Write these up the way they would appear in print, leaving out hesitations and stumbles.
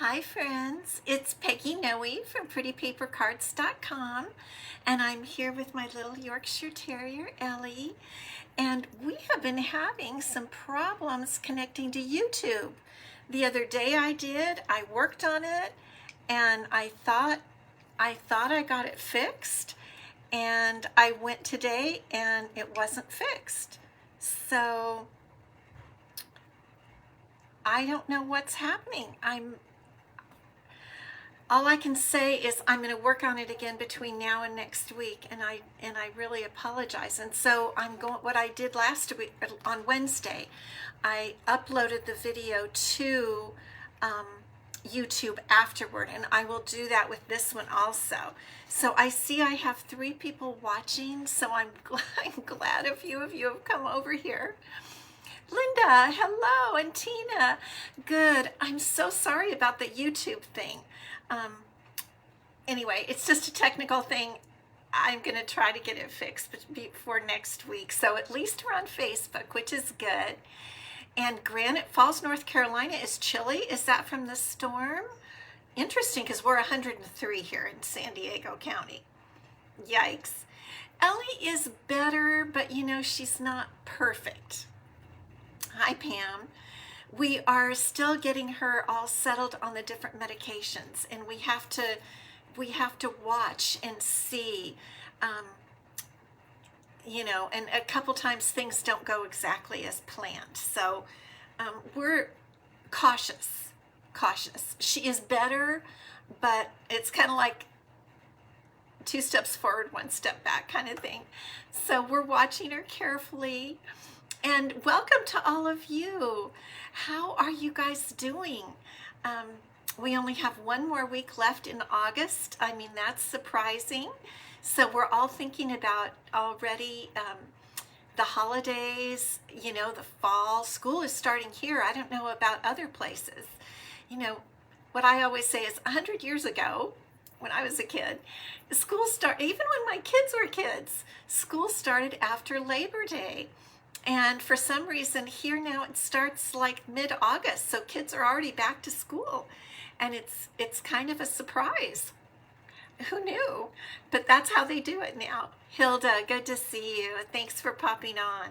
Hi friends, it's Peggy Noe from prettypapercards.com, and I'm here with my little Yorkshire Terrier Ellie, and we have been having some problems connecting to YouTube. The other day I worked on it, and I thought I got it fixed, and I went today and it wasn't fixed. So I don't know what's happening. All I can say is I'm going to work on it again between now and next week, and I really apologize. And so I'm going. What I did last week on Wednesday, I uploaded the video to YouTube afterward, and I will do that with this one also. So I see I have 3 people watching, so I'm glad a few of you have come over here. Linda, hello, and Tina, good. I'm so sorry about the YouTube thing. Anyway, it's just a technical thing. I'm going to try to get it fixed before next week. So at least we're on Facebook, which is good. And Granite Falls, North Carolina is chilly. Is that from the storm? Interesting, because we're 103 here in San Diego County. Yikes. Ellie is better, but you know, she's not perfect. Hi, Pam. We are still getting her all settled on the different medications, and we have to watch and see, you know, and a couple times things don't go exactly as planned. So we're cautious. She is better, but it's kind of like 2 steps forward, 1 step back kind of thing. So we're watching her carefully. And welcome to all of you. How are you guys doing? We only have 1 more week left in August. I mean, that's surprising. So we're all thinking about already the holidays, you know, the fall. School is starting here. I don't know about other places. You know, what I always say is 100 years ago, when I was a kid, school started, even when my kids were kids, school started after Labor Day. And for some reason here now it starts like mid-August, so kids are already back to school, and it's kind of a surprise. Who knew? But that's how they do it now. Hilda, good to see you. Thanks for popping on.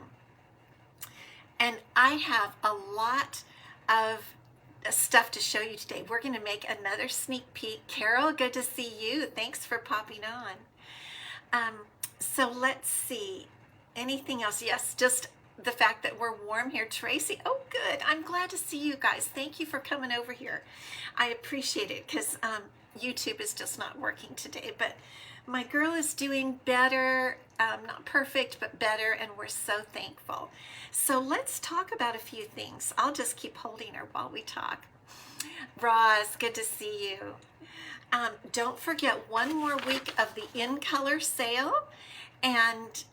And I have a lot of stuff to show you today. We're going to make another sneak peek. Carol, good to see you. Thanks for popping on. So let's see. Anything else? Yes, just the fact that we're warm here. Tracy, oh good, I'm glad to see you guys. Thank you for coming over here. I appreciate it, because YouTube is just not working today, but my girl is doing better. Not perfect, but better, and we're so thankful. So let's talk about a few things. I'll just keep holding her while we talk. Roz, good to see you. Don't forget 1 more week of the In Color sale, and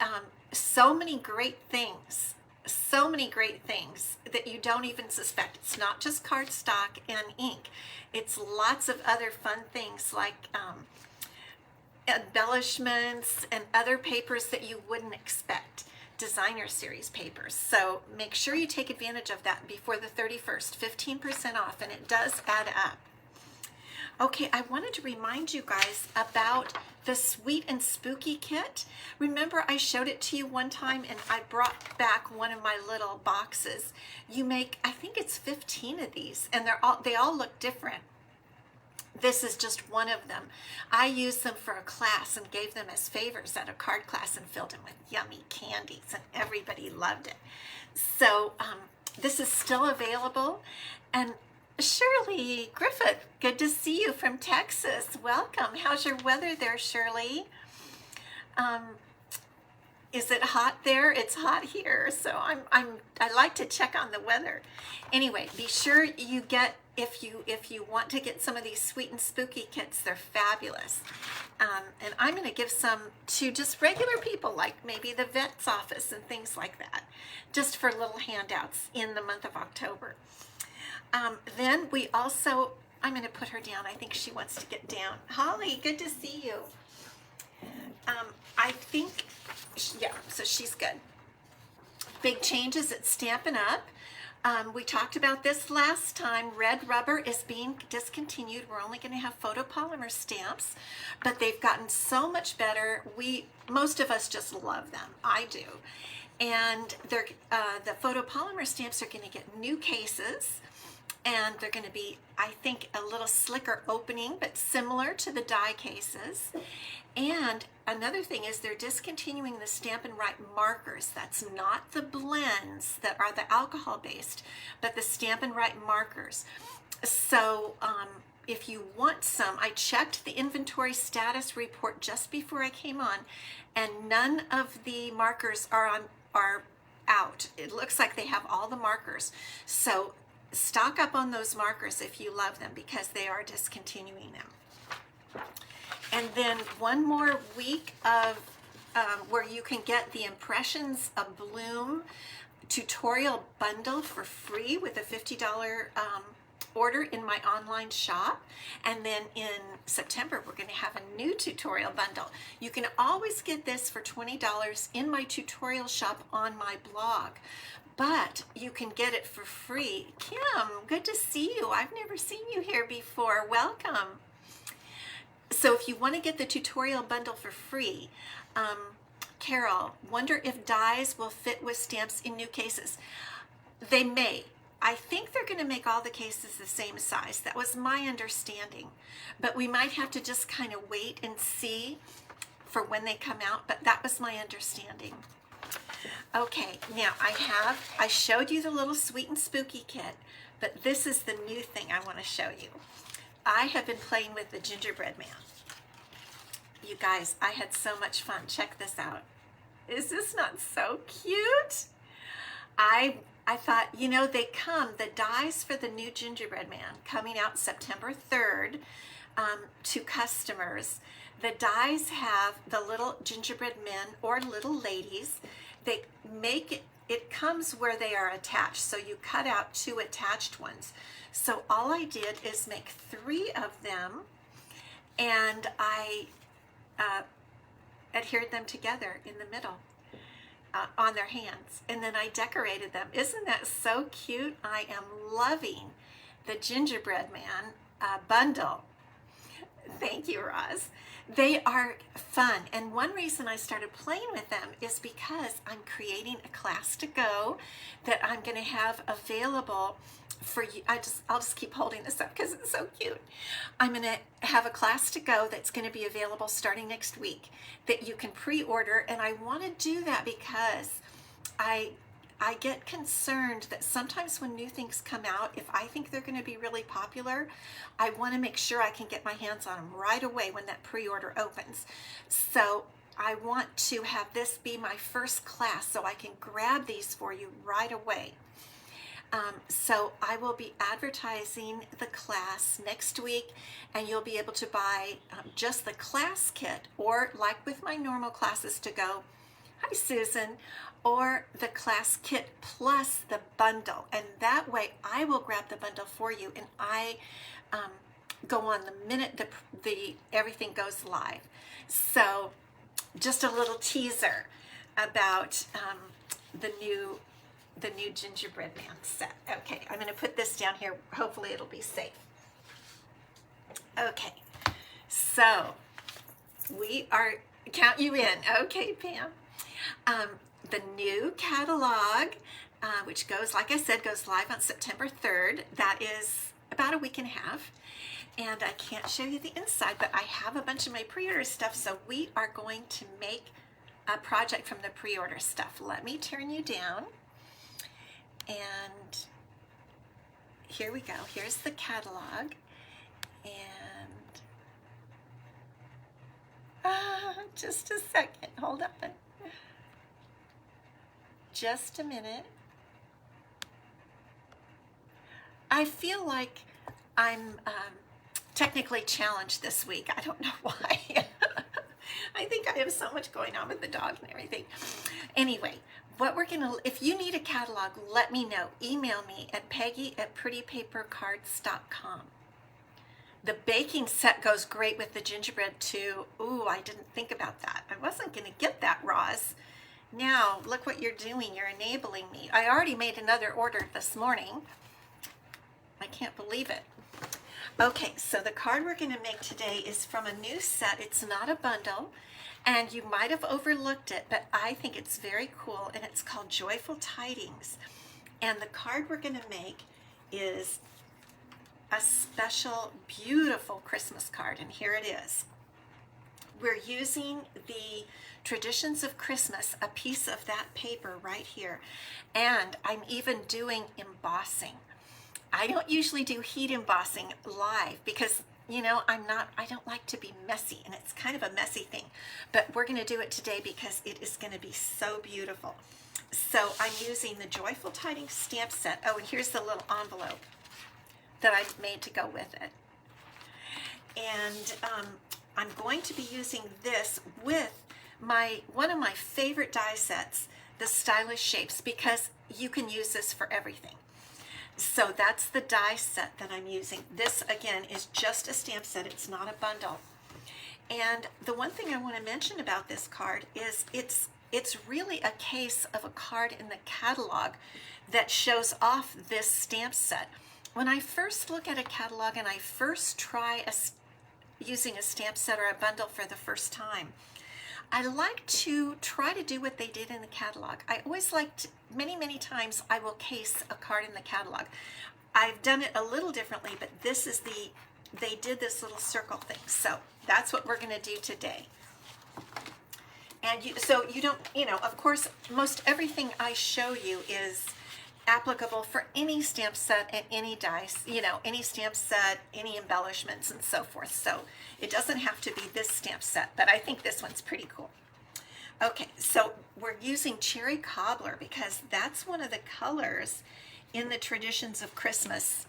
so many great things that you don't even suspect. It's not just cardstock and ink. It's lots of other fun things like embellishments and other papers that you wouldn't expect, designer series papers. So make sure you take advantage of that before the 31st, 15% off, and it does add up. Okay, I wanted to remind you guys about the Sweet and Spooky kit. Remember I showed it to you one time, and I brought back one of my little boxes. You make, I think it's 15 of these, and they all look different. This is just one of them. I used them for a class and gave them as favors at a card class and filled them with yummy candies, and everybody loved it. So this is still available. And Shirley Griffith, good to see you from Texas. Welcome. How's your weather there, Shirley? Is it hot there? It's hot here, so I like to check on the weather. Anyway, be sure you get, if you want to get some of these Sweet and Spooky kits, they're fabulous. And I'm going to give some to just regular people, like maybe the vet's office and things like that, just for little handouts in the month of October. Then we also, I'm going to put her down. I think she wants to get down. Holly, good to see you. I think, yeah, so she's good. Big changes at Stampin' Up. We talked about this last time. Red rubber is being discontinued. We're only going to have photopolymer stamps, but they've gotten so much better. Most of us just love them. I do. And the photopolymer stamps are going to get new cases, and they're going to be, I think, a little slicker opening, but similar to the die cases. And another thing is they're discontinuing the Stampin' Write markers. That's not the blends that are the alcohol based, but the Stampin' Write markers. So if you want some, I checked the inventory status report just before I came on, and none of the markers are out. It looks like they have all the markers. So stock up on those markers if you love them, because they are discontinuing them. And then one more week of where you can get the Impressions of Bloom tutorial bundle for free with a $50 order in my online shop. And then in September, we're going to have a new tutorial bundle. You can always get this for $20 in my tutorial shop on my blog, but you can get it for free. Kim, good to see you. I've never seen you here before. Welcome. So if you want to get the tutorial bundle for free, Carol, wonder if dies will fit with stamps in new cases. They may. I think they're going to make all the cases the same size. That was my understanding. But we might have to just kind of wait and see for when they come out. But that was my understanding. Okay, now I showed you the little Sweet and Spooky kit, but this is the new thing I want to show you. I have been playing with the gingerbread man. You guys, I had so much fun. Check this out. Is this not so cute? I thought, you know, the dies for the new gingerbread man coming out September 3rd to customers. The dies have the little gingerbread men or little ladies. They make it comes where they are attached. So you cut out 2 attached ones. So all I did is make 3 of them, and I adhered them together in the middle on their hands, and then I decorated them. Isn't that so cute? I am loving the gingerbread man bundle. Thank you, Roz. They are fun, and one reason I started playing with them is because I'm creating a class to go that I'm going to have available for you. I'll just keep holding this up because it's so cute. I'm going to have a class to go that's going to be available starting next week that you can pre-order, and I want to do that because I get concerned that sometimes when new things come out, if I think they're going to be really popular, I want to make sure I can get my hands on them right away when that pre-order opens. So I want to have this be my first class so I can grab these for you right away. So I will be advertising the class next week, and you'll be able to buy just the class kit, or like with my normal classes to go, hi Susan, or the class kit plus the bundle. And that way I will grab the bundle for you, and I go on the minute the everything goes live. So just a little teaser about the new gingerbread man set. Okay, I'm going to put this down here. Hopefully it'll be safe. Okay, so we are, count you in. Okay, Pam. The new catalog, which goes, like I said, goes live on September 3rd. That is about a week and a half. And I can't show you the inside, but I have a bunch of my pre-order stuff. So we are going to make a project from the pre-order stuff. Let me turn you down. And here we go. Here's the catalog. And just a second. Hold on. Just a minute. I feel like I'm technically challenged this week. I don't know why. I think I have so much going on with the dog and everything. Anyway, what we're gonna, if you need a catalog, let me know. Email me at peggy@prettypapercards.com. The baking set goes great with the gingerbread too. Ooh, I didn't think about that. I wasn't gonna get that, Roz. Now, look what you're doing. You're enabling me. I already made another order this morning. I can't believe it. Okay, so the card we're going to make today is from a new set. It's not a bundle, and you might have overlooked it, but I think it's very cool, and it's called Joyful Tidings. And the card we're going to make is a special, beautiful Christmas card, and here it is. We're using the Traditions of Christmas, a piece of that paper right here, and I'm even doing embossing. I don't usually do heat embossing live because, you know, I don't like to be messy, and it's kind of a messy thing, but we're going to do it today because it is going to be so beautiful. So I'm using the Joyful Tidings stamp set. Oh, and here's the little envelope that I made to go with it. And I'm going to be using this with one of my favorite die sets, the Stylish Shapes, because you can use this for everything. So that's the die set that I'm using. This, again, is just a stamp set. It's not a bundle. And the one thing I want to mention about this card is it's really a case of a card in the catalog that shows off this stamp set. When I first look at a catalog and I first try using a stamp set or a bundle for the first time, I like to try to do what they did in the catalog. I always liked, many times I will case a card in the catalog. I've done it a little differently, but this is they did this little circle thing. So that's what we're going to do today. And so you don't, of course, most everything I show you is applicable for any stamp set and any dice, any stamp set, any embellishments and so forth. So it doesn't have to be this stamp set, but I think this one's pretty cool. Okay, so we're using Cherry Cobbler because that's one of the colors in the Traditions of Christmas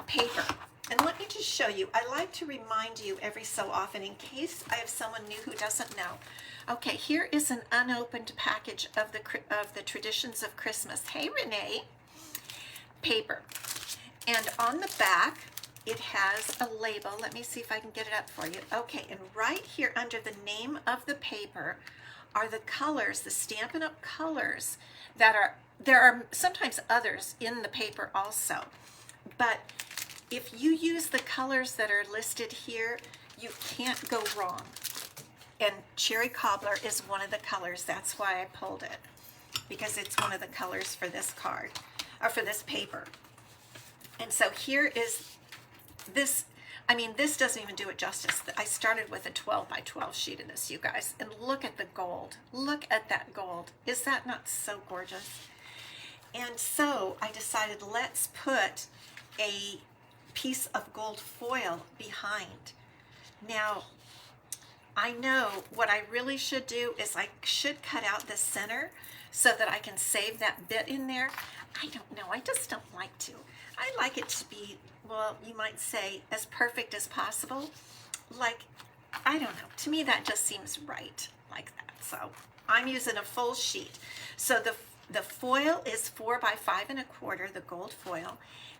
paper. And let me just show you. I like to remind you every so often in case I have someone new who doesn't know. Okay, here is an unopened package of the Traditions of Christmas. Hey, Renee. Paper. And on the back, it has a label. Let me see if I can get it up for you. Okay, and right here under the name of the paper are the colors, the Stampin' Up! Colors that there are sometimes others in the paper also. But if you use the colors that are listed here, you can't go wrong. And Cherry Cobbler is one of the colors. That's why I pulled it, because it's one of the colors for this card, or for this paper. And so here is this. I mean, this doesn't even do it justice. I started with a 12 by 12 sheet of this, you guys. And look at the gold. Look at that gold. Is that not so gorgeous? And so I decided, let's put a piece of gold foil behind. Now, I know what I really should do is I should cut out the center so that I can save that bit in there. I don't know. I just don't like to. I like it to be, well, you might say, as perfect as possible. Like, I don't know. To me, that just seems right like that. So I'm using a full sheet. So the foil is 4 by 5 1/4, the gold foil.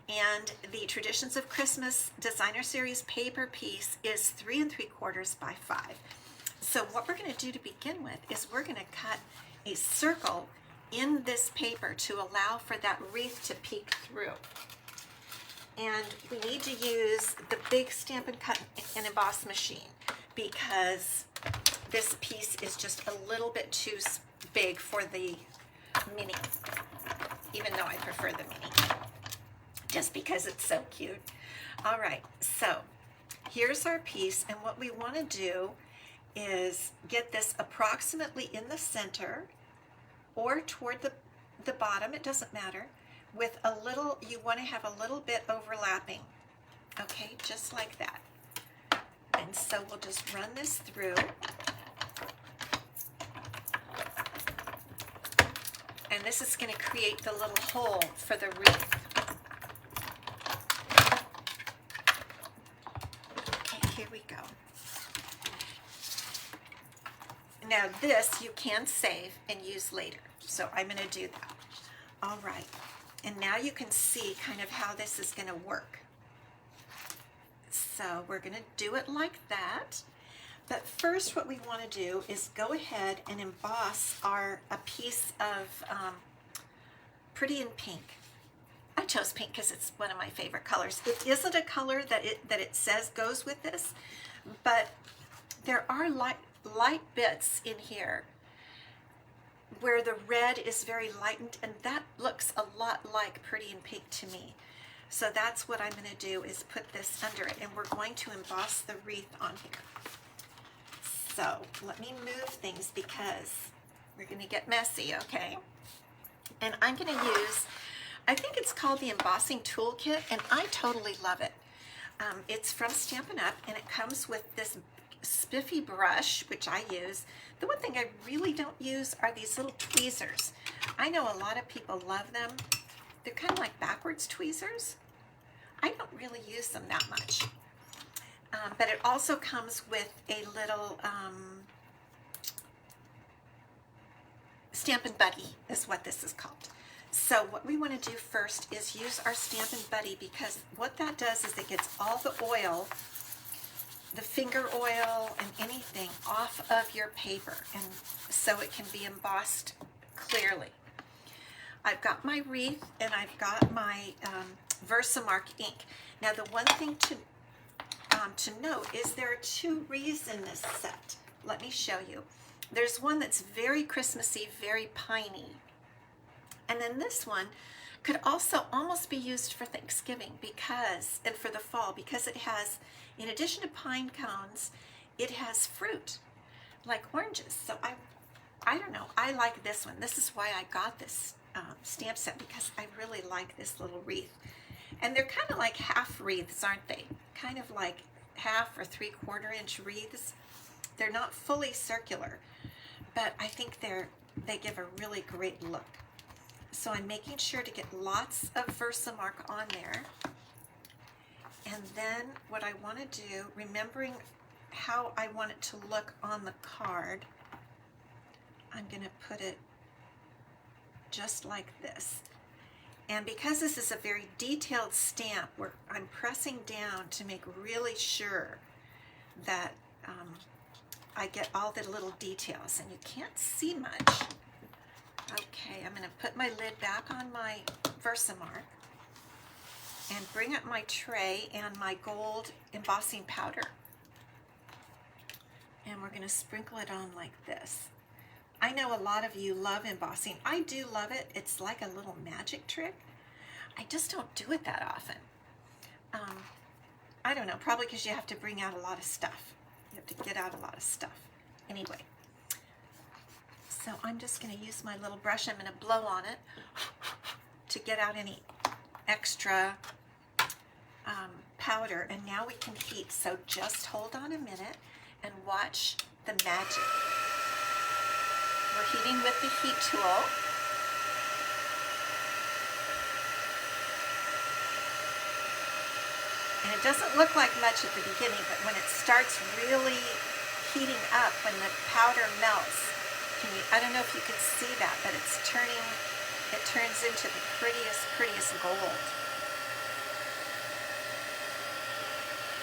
And the Traditions of Christmas Designer Series paper piece is 3 3/4 by 5. So what we're going to do to begin with is we're going to cut a circle in this paper to allow for that wreath to peek through. And we need to use the big Stampin' Cut and Emboss machine because this piece is just a little bit too big for the mini, even though I prefer the mini, just because it's so cute. All right, so here's our piece, and what we want to do is get this approximately in the center or toward the bottom, it doesn't matter, with a little, you want to have a little bit overlapping, okay, just like that. And so we'll just run this through. And this is going to create the little hole for the wreath. Okay, here we go. Now this you can save and use later, so I'm going to do that. All right, and now you can see kind of how this is going to work. So we're going to do it like that. But first what we want to do is go ahead and emboss a piece of Pretty in Pink. I chose pink because it's one of my favorite colors. It isn't a color that it says goes with this, but there are light bits in here where the red is very lightened, and that looks a lot like Pretty in Pink to me. So that's what I'm going to do, is put this under it, and we're going to emboss the wreath on here. So let me move things because we're going to get messy, okay? And I'm going to use, I think it's called the Embossing Toolkit, and I totally love it. It's from Stampin' Up, and it comes with this spiffy brush, which I use. The one thing I really don't use are these little tweezers. I know a lot of people love them. They're kind of like backwards tweezers. I don't really use them that much. But it also comes with a little Stampin' Buddy is what this is called. So what we want to do first is use our Stampin' Buddy, because what that does is it gets all the oil, the finger oil and anything off of your paper, and so it can be embossed clearly. I've got my wreath and I've got my Versamark ink. Now the one thing to note is there are 2 wreaths in this set. Let me show you. There's one that's very Christmassy, very piney. And then this one could also almost be used for Thanksgiving and for the fall, because it has, in addition to pine cones, it has fruit, like oranges. So I don't know, I like this one. This is why I got this stamp set, because I really like this little wreath. And they're kind of like half wreaths, aren't they? Kind of like half or 3/4 inch wreaths. They're not fully circular, but I think they give a really great look. So I'm making sure to get lots of Versamark on there. And then what I want to do, remembering how I want it to look on the card, I'm going to put it just like this. And because this is a very detailed stamp, where I'm pressing down to make really sure that I get all the little details, and you can't see much. Okay, I'm going to put my lid back on my Versamark and bring up my tray and my gold embossing powder. And we're going to sprinkle it on like this. I know a lot of you love embossing. I do love it. It's like a little magic trick. I just don't do it that often. I don't know, probably because you have to bring out a lot of stuff. You have to get out a lot of stuff. Anyway, so I'm just going to use my little brush. I'm going to blow on it to get out any extra powder. And now we can heat. So just hold on a minute and watch the magic. We're heating with the heat tool. And it doesn't look like much at the beginning, but when it starts really heating up, when the powder melts, I don't know if you can see that, but it turns into the prettiest gold.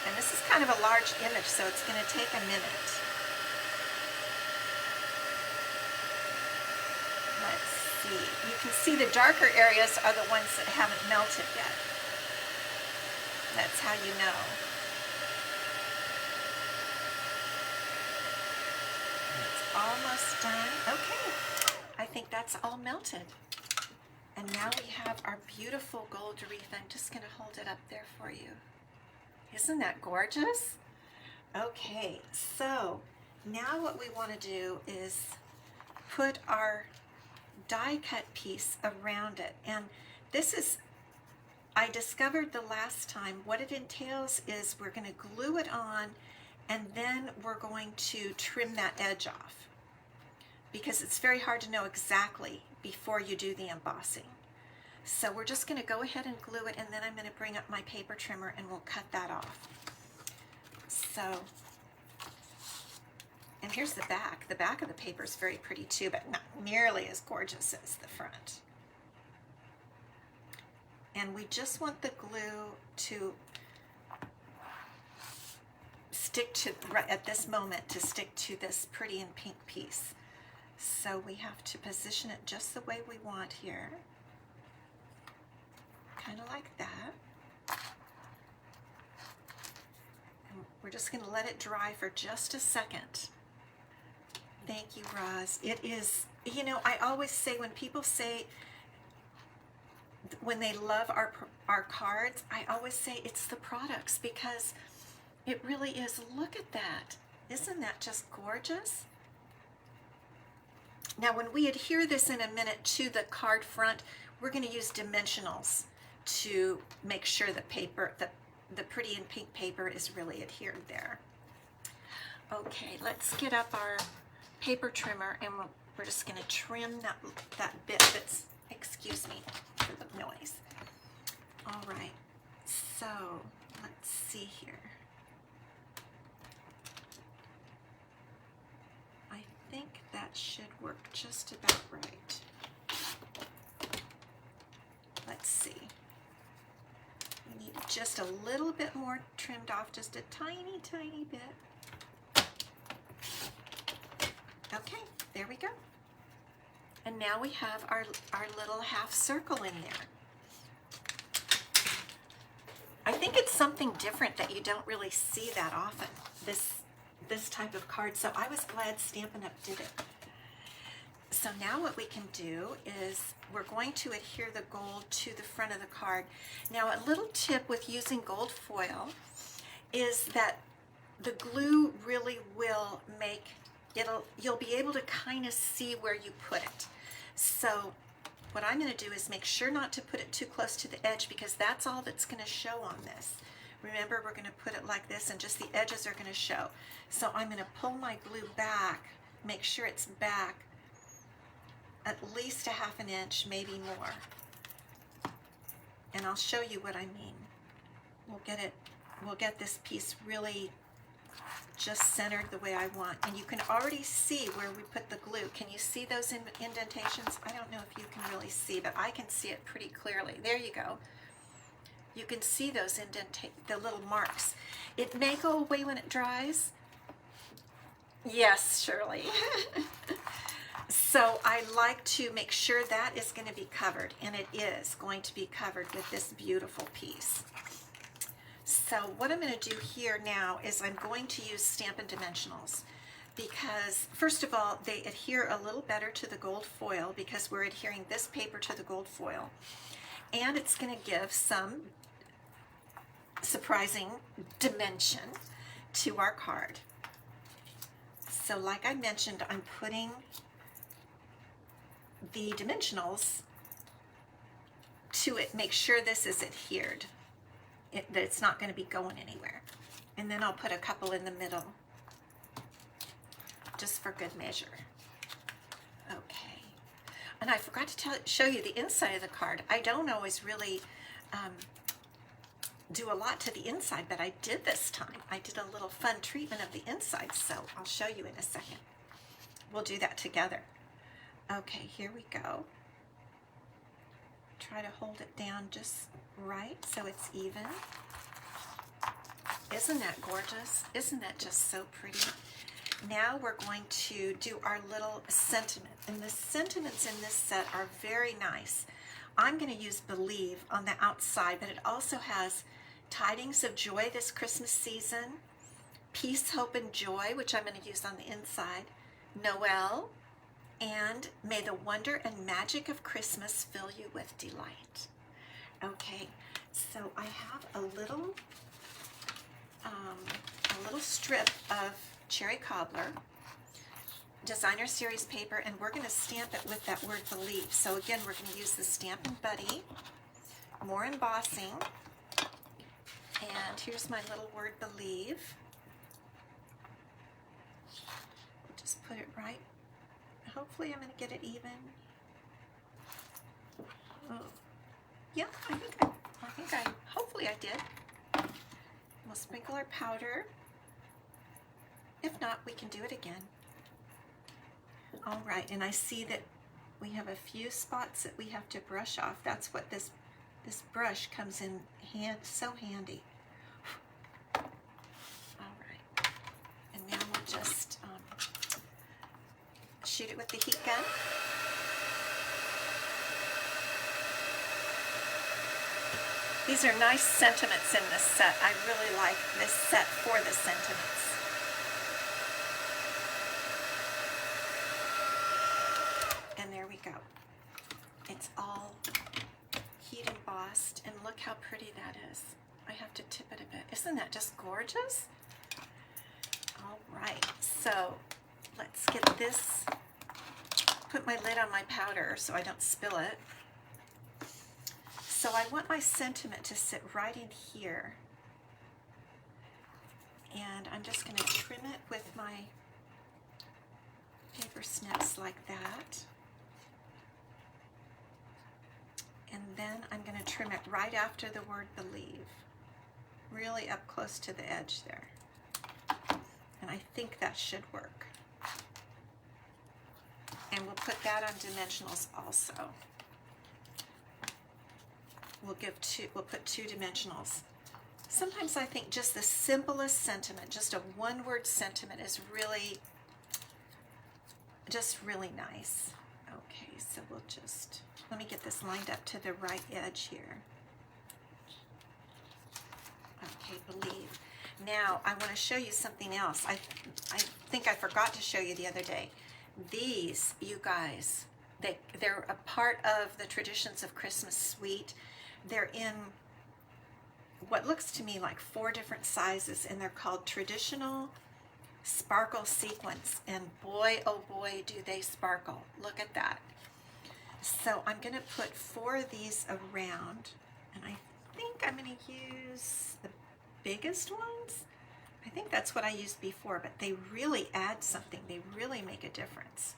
And this is kind of a large image, so it's going to take a minute. Let's see. You can see the darker areas are the ones that haven't melted yet. That's how you know. It's almost done. Okay, I think that's all melted. And now we have our beautiful gold wreath. I'm just going to hold it up there for you. Isn't that gorgeous? Okay, so now what we want to do is put our die cut piece around it. And this is, I discovered the last time, what it entails is we're going to glue it on, and then we're going to trim that edge off, because it's very hard to know exactly before you do the embossing. So we're just going to go ahead and glue it, and then I'm going to bring up my paper trimmer and we'll cut that off. So, and here's the back. The back of the paper is very pretty too, but not nearly as gorgeous as the front. And we just want the glue to stick to, right at this moment, to stick to this pretty and pink piece. So we have to position it just the way we want here. Kind of like that. And we're just going to let it dry for just a second. Thank you, Roz. It is, you know, I always say when people say, when they love our cards, I always say it's the products, because it really is. Look at that. Isn't that just gorgeous? Now, when we adhere this in a minute to the card front, we're going to use dimensionals to make sure the paper, the pretty and pink paper is really adhered there. Okay, let's get up our paper trimmer, and we're just going to trim that bit that's, excuse me for the noise. All right, so let's see here. I think that should work just about right. Let's see. We need just a little bit more trimmed off, just a tiny, tiny bit. Okay, there we go. And now we have our little half circle in there. I think it's something different that you don't really see that often, this type of card. So I was glad Stampin' Up! Did it. So now what we can do is we're going to adhere the gold to the front of the card. Now, a little tip with using gold foil is that the glue really will make you'll be able to kind of see where you put it. So what I'm going to do is make sure not to put it too close to the edge, because that's all that's going to show on this. Remember, we're going to put it like this, and just the edges are going to show. So I'm going to pull my glue back, make sure it's back at least a ½ inch, maybe more. And I'll show you what I mean. We'll get this piece really just centered the way I want. And you can already see where we put the glue. Can you see those indentations? I don't know if you can really see, but I can see it pretty clearly. There you go. You can see those the little marks. It may go away when it dries. Yes, Shirley. So I like to make sure that is going to be covered, and it is going to be covered with this beautiful piece. So what I'm going to do here now is I'm going to use Stampin' Dimensionals, because first of all, they adhere a little better to the gold foil because we're adhering this paper to the gold foil, and it's going to give some surprising dimension to our card. So like I mentioned, I'm putting the dimensionals to it, make sure this is adhered, that it's not going to be going anywhere. And then I'll put a couple in the middle, just for good measure. Okay. And I forgot to show you the inside of the card. I don't always really do a lot to the inside, but I did this time. I did a little fun treatment of the inside, so I'll show you in a second. We'll do that together. Okay, here we go. Try to hold it down just right so it's even. Isn't that gorgeous? Isn't that just so pretty? Now we're going to do our little sentiment. And the sentiments in this set are very nice. I'm going to use Believe on the outside, but it also has Tidings of Joy this Christmas season, Peace, Hope, and Joy, which I'm going to use on the inside, Noel, and May the Wonder and Magic of Christmas fill you with delight. Okay, so I have a little strip of Cherry Cobbler Designer Series paper, and we're going to stamp it with that word Believe. So again, we're going to use the Stampin' Buddy, more embossing, and here's my little word Believe. Just put it right. Hopefully I'm going to get it even. Oh. Yeah, hopefully I did. We'll sprinkle our powder. If not, we can do it again. All right, and I see that we have a few spots that we have to brush off. That's what this brush comes in so handy. All right. just shoot it with the heat gun. These are nice sentiments in this set. I really like this set for the sentiments. And there we go. It's all heat embossed, and look how pretty that is. I have to tip it a bit. Isn't that just gorgeous? All right, so let's get this, put my lid on my powder so I don't spill it. So I want my sentiment to sit right in here. And I'm just going to trim it with my paper snips like that. And then I'm going to trim it right after the word believe. Really up close to the edge there. And I think that should work. And we'll put that on dimensionals also. We'll put 2 dimensionals. Sometimes I think just the simplest sentiment, just a one-word sentiment, is really nice. Okay, so we'll just, let me get this lined up to the right edge here. Okay, believe. Now I want to show you something else. I think I forgot to show you the other day. These, you guys, they're a part of the Traditions of Christmas suite. They're in what looks to me like 4 different sizes, and they're called Traditional Sparkle Sequins. And boy, oh boy, do they sparkle. Look at that. So I'm going to put 4 of these around, and I think I'm going to use the biggest ones. I think that's what I used before, but they really add something. They really make a difference.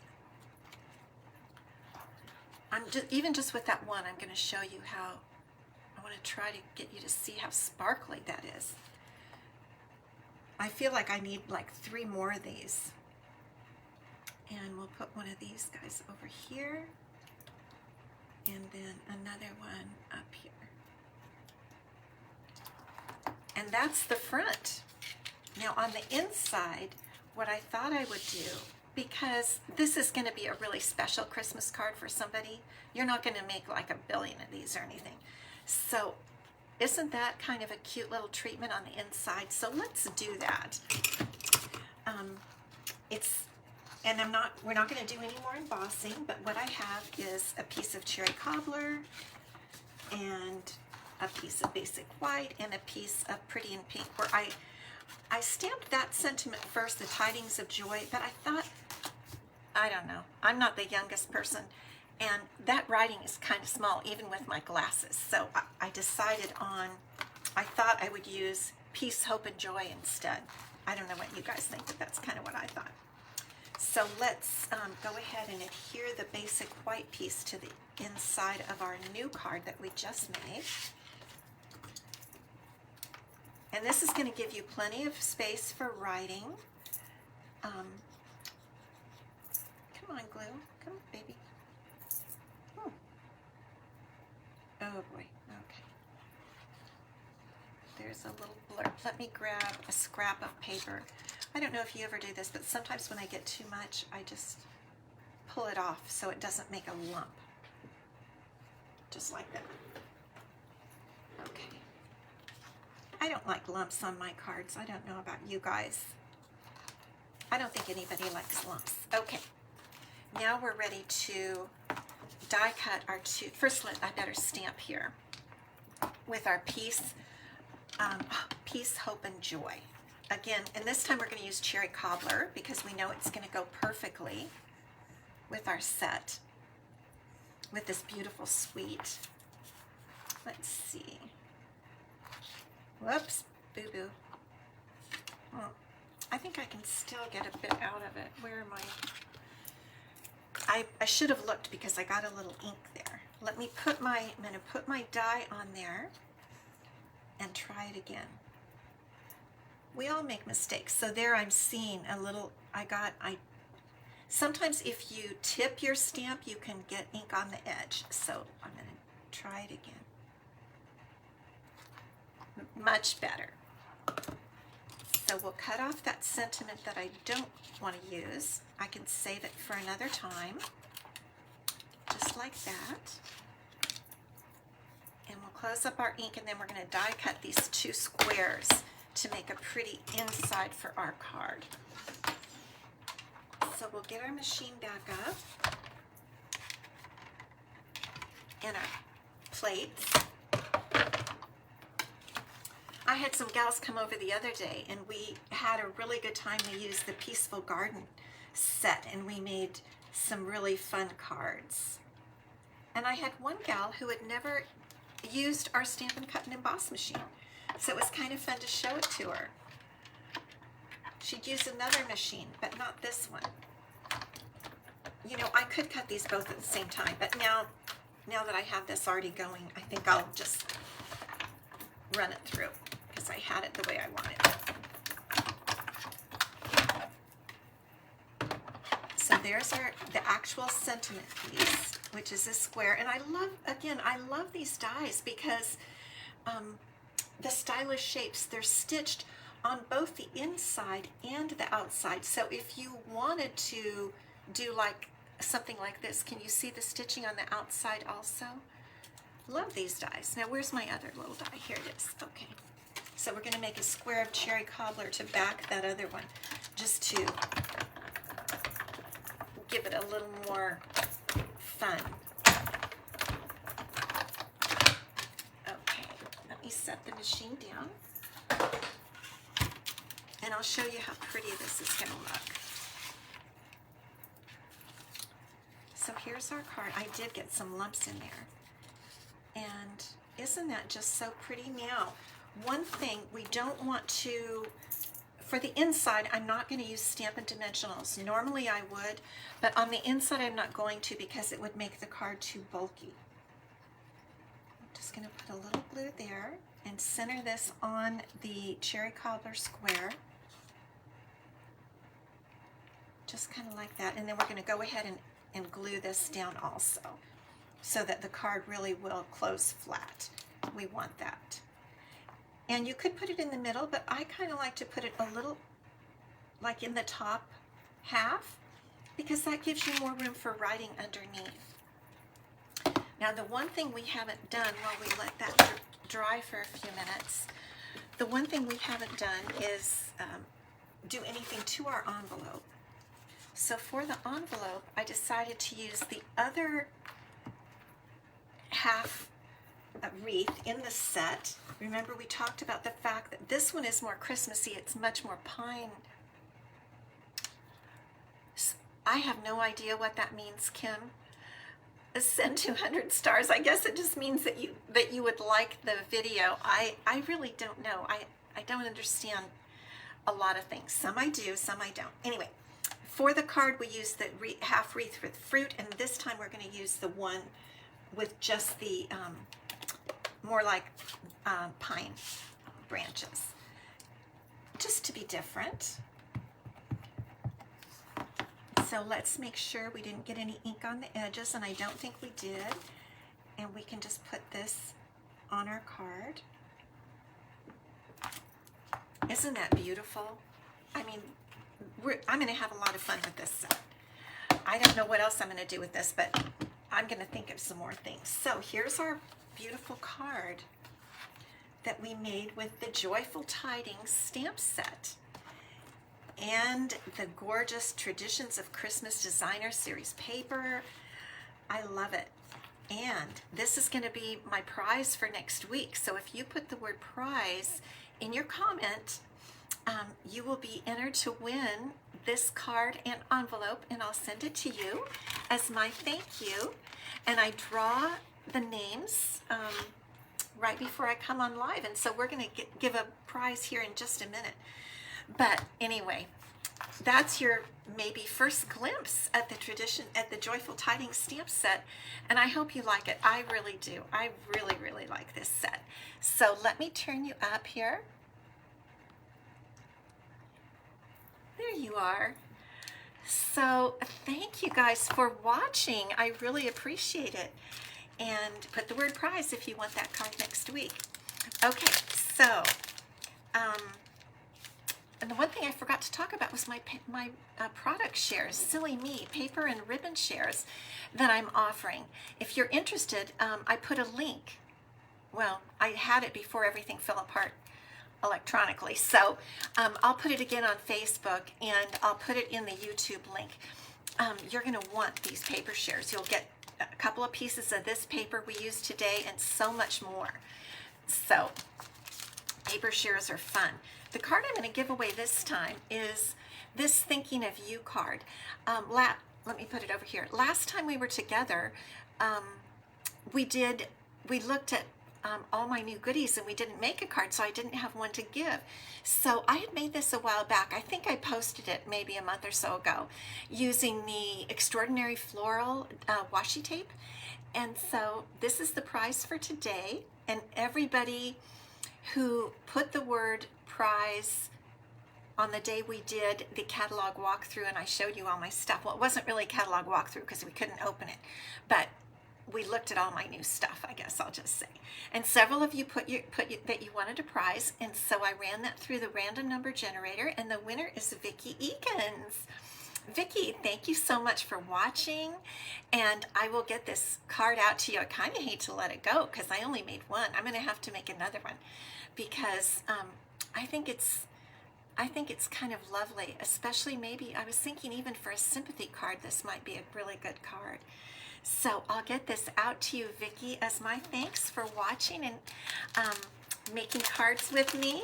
Even just with that one, I'm going to show you how. I want to try to get you to see how sparkly that is. I feel like I need like 3 more of these. And we'll put one of these guys over here. And then another one up here. And that's the front. Now on the inside, what I thought I would do, because this is going to be a really special Christmas card for somebody, you're not going to make like 1 billion of these or anything. So isn't that kind of a cute little treatment on the inside? So let's do that. We're not going to do any more embossing, but what I have is a piece of cherry cobbler and a piece of basic white and a piece of pretty in pink, where I stamped that sentiment first, the Tidings of Joy, but I thought, I don't know, I'm not the youngest person, and that writing is kind of small, even with my glasses. So I decided on, I thought I would use Peace, Hope, and Joy instead. I don't know what you guys think, but that's kind of what I thought. So let's go ahead and adhere the basic white piece to the inside of our new card that we just made. And this is going to give you plenty of space for writing. Come on, glue. Come on, baby. Oh boy, okay. There's a little blurb. Let me grab a scrap of paper. I don't know if you ever do this, but sometimes when I get too much, I just pull it off so it doesn't make a lump. Just like that. Okay. I don't like lumps on my cards. I don't know about you guys. I don't think anybody likes lumps. Okay. Now we're ready to die cut our 2. First, I better stamp here with our Peace, Hope, and Joy. Again, and this time we're going to use cherry cobbler because we know it's going to go perfectly with our set, with this beautiful suite. Let's see. Whoops, boo-boo. I think I can still get a bit out of it. Where am I? I should have looked because I got a little ink there. Let me put I'm going to put my die on there and try it again. We all make mistakes. So there I'm seeing a little, sometimes if you tip your stamp, you can get ink on the edge. So I'm going to try it again. Much better. So we'll cut off that sentiment that I don't want to use. I can save it for another time, just like that. And we'll close up our ink, and then we're going to die cut these 2 squares to make a pretty inside for our card. So we'll get our machine back up and our plates. I had some gals come over the other day, and we had a really good time. We used the Peaceful Garden set, and we made some really fun cards. And I had one gal who had never used our Stampin' Cut and Emboss machine, so it was kind of fun to show it to her. She'd use another machine, but not this one. You know, I could cut these both at the same time, but now that I have this already going, I think I'll just run it through because I had it the way I wanted it. So there's the actual sentiment piece, which is a square. And I love these dies because the stylish shapes, they're stitched on both the inside and the outside. So if you wanted to do like something like this, can you see the stitching on the outside also? Love these dies. Now where's my other little die? Here it is. Okay. So we're going to make a square of cherry cobbler to back that other one, just to give it a little more fun. Okay, let me set the machine down, and I'll show you how pretty this is going to look. So here's our card. I did get some lumps in there. And isn't that just so pretty? Now, one thing we don't want to, for the inside, I'm not going to use Stampin' Dimensionals. Normally I would, but on the inside I'm not going to because it would make the card too bulky. I'm just going to put a little glue there and center this on the cherry cobbler square. Just kind of like that. And then we're going to go ahead and glue this down also, so that the card really will close flat. We want that. And you could put it in the middle, but I kind of like to put it a little like in the top half because that gives you more room for writing underneath. Now the one thing we haven't done while we let that dry for a few minutes, the one thing we haven't done is do anything to our envelope. So for the envelope, I decided to use the other half wreath in the set. Remember, we talked about the fact that this one is more Christmassy. It's much more pine. I have no idea what that means, Kim. Send 200 stars. I guess it just means that you would like the video. I really don't know. I don't understand a lot of things. Some I do, some I don't. Anyway, for the card we use the half wreath with fruit, and this time we're going to use the one with just the more like pine branches, just to be different. So let's make sure we didn't get any ink on the edges, and I don't think we did. And we can just put this on our card. Isn't that beautiful? I mean, I'm going to have a lot of fun with this set. I don't know what else I'm going to do with this, but I'm going to think of some more things. So here's our beautiful card that we made with the Joyful Tidings stamp set and the gorgeous Traditions of Christmas Designer Series paper. I love it. And this is going to be my prize for next week. So if you put the word prize in your comment, you will be entered to win this card and envelope, and I'll send it to you as my thank you. And I draw the names right before I come on live, and so we're going to give a prize here in just a minute. But anyway, that's your maybe first glimpse at the Joyful Tidings stamp set, and I hope you like it. I really do. I really, really like this set. So let me turn you up here. There you are. So thank you guys for watching. I really appreciate it. And put the word prize if you want that card next week. Okay, so forgot to talk about was my product shares, silly me, paper and ribbon shares that I'm offering. If you're interested, I put a link. Well, I had it before everything fell apart electronically, so I'll put it again on Facebook, and I'll put it in the YouTube link. You're going to want these paper shares. You'll get a couple of pieces of this paper we used today and so much more. So paper shares are fun. The card I'm going to give away this time is this Thinking of You card. Let me put it over here. Last time we were together, we looked at all my new goodies, and we didn't make a card, so I didn't have one to give. So I had made this a while back. I think I posted it maybe a month or so ago using the Extraordinary Floral washi tape. And so this is the prize for today, and everybody who put the word prize on the day we did the catalog walkthrough and I showed you all my stuff. Well, it wasn't really a catalog walkthrough because we couldn't open it, but we looked at all my new stuff, I guess I'll just say. And several of you put that you wanted a prize, and so I ran that through the random number generator, and the winner is Vicki Eakins. Vicki, thank you so much for watching, and I will get this card out to you. I kind of hate to let it go because I only made one. I'm going to have to make another one because I think it's kind of lovely, especially maybe I was thinking even for a sympathy card, this might be a really good card. So I'll get this out to you, Vicki, as my thanks for watching and making cards with me.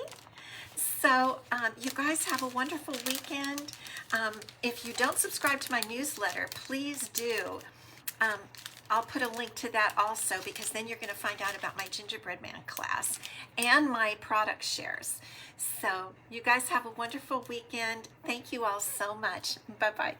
So you guys have a wonderful weekend. If you don't subscribe to my newsletter, please do. I'll put a link to that also, because then you're going to find out about my Gingerbread Man class and my product shares. So you guys have a wonderful weekend. Thank you all so much. Bye-bye.